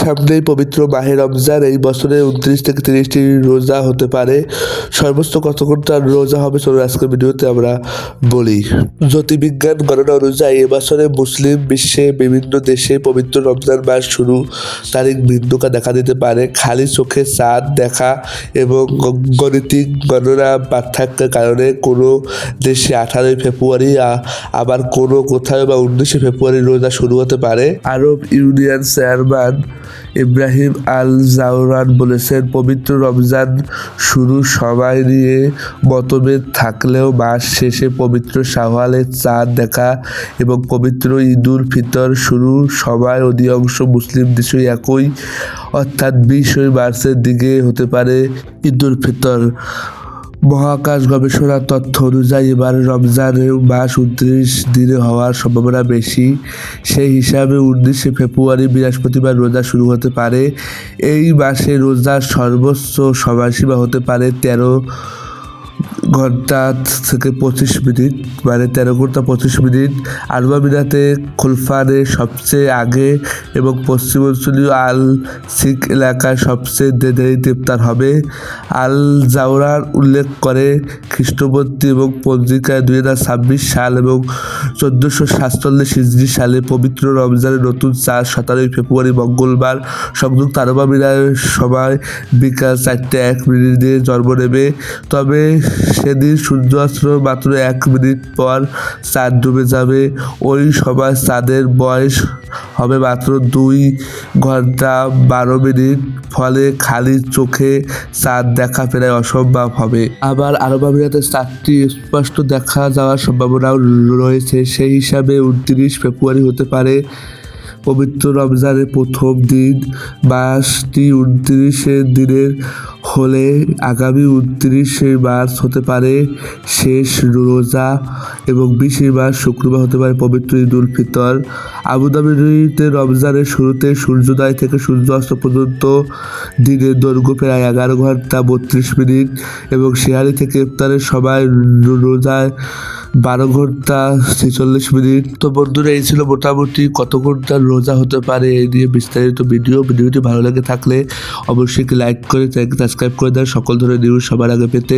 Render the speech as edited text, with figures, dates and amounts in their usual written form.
সামনেই পবিত্র মাহে রমজান। এই বছরে 29 থেকে 30টি রোজা হতে পারে। সর্বোচ্চ কতক্ষণ তার রোজা হবে চলুন আজকের ভিডিওতে আমরা বলি। জ্যোতির্বিজ্ঞান গণনা অনুযায়ী এবছরে মুসলিম বিশ্বে বিভিন্ন দেশে পবিত্র রমজান মাস শুরু তারিখ ভিন্নতা দেখা দিতে পারে। খালি চোখে চাঁদ দেখা এবং গণিতিক গণনা পার্থক্যের কারণে কোনো দেশে 18 ফেব্রুয়ারি আবার কোনো কোথাও বা 19 ফেব্রুয়ারি রোজা শুরু হতে পারে। আরব ইউনিয়ন চেয়ারম্যান ইব্রাহিম আল জাওরান বলেছেন, পবিত্র রমজান শুরুর সময় নিয়ে মতভেদ থাকলেও মাস শেষে পবিত্র শাওয়ালের চাঁদ দেখা এবং পবিত্র ঈদুল ফিতর শুরুর সময় অধিকাংশ মুসলিম দেশই একই, অর্থাৎ 20 মার্চের দিকে হতে পারে ঈদুল ফিতর। মহাকাশ গবেষণার তথ্য অনুযায়ী এবার রমজানের মাস 29 দিনে হওয়ার সম্ভাবনা বেশি। সেই হিসাবে 19 ফেব্রুয়ারি বৃহস্পতিবার রোজা শুরু হতে পারে। এই মাসে রোজার সর্বোচ্চ সময়সীমা হতে পারে 13 ঘন্টা থেকে 25 মিনিট, মানে 13 ঘন্টা 25 মিনিট। আরব আমিরাতে খুলফানে সবচেয়ে আগে এবং পশ্চিমাঞ্চলীয় আল সিক এলাকায় সবচেয়ে দেরি ইফতার হবে। আল জাওরার উল্লেখ করে, খ্রিস্টপূর্বাব্দ এবং পঞ্জিকায় 2026 সাল এবং 1447 হিজরি সালে পবিত্র রমজানের নতুন চাঁদ 17 ফেব্রুয়ারি মঙ্গলবার সংযুক্ত আরব আমিরাতের সময় বিকাল 4:01 জন্ম নেবে। তবে সেদিন সূর্যাস্ত মাত্র 1 মিনিট পর চাঁদ ডুবে যাবে। ওই সময় চাঁদের বয়স হবে মাত্র 2 ঘন্টা 12 মিনিট। ফলে খালি চোখে চাঁদ দেখা প্রায় অসম্ভব হবে। আবার আরব আমিরাতের চাঁদটি স্পষ্ট দেখা যাওয়ার সম্ভাবনাও রয়েছে। সেই হিসাবে 29 ফেব্রুয়ারি হতে পারে পবিত্র রমজানের প্রথম দিন। মাসটি 29 দিনের হলে আগামী 29 মার্চ হতে পারে শেষ রোজা এবং 20 মার্চ শুক্রবার হতে পারে পবিত্র ঈদুল ফিতর। আবুধাবিতে রমজানের শুরুতে সূর্যোদয় থেকে সূর্যাস্ত পর্যন্ত দিনের দৈর্ঘ্য প্রায় 11 ঘন্টা 32 মিনিট এবং সেহারি থেকে ইফতারের সময় রোজায় 12 ঘন্টা 46 মিনিট। তো বন্ধুরা, এই ছিল মোটামুটি কত ঘন্টার রোজা হতে পারে এই নিয়ে বিস্তারিত ভিডিওটি ভালো লেগে থাকলে অবশ্যই লাইক করে চ্যানেলকে সাবস্ক্রাইব করে দেন সকল ধরনের নিউজ সবার আগে পেতে।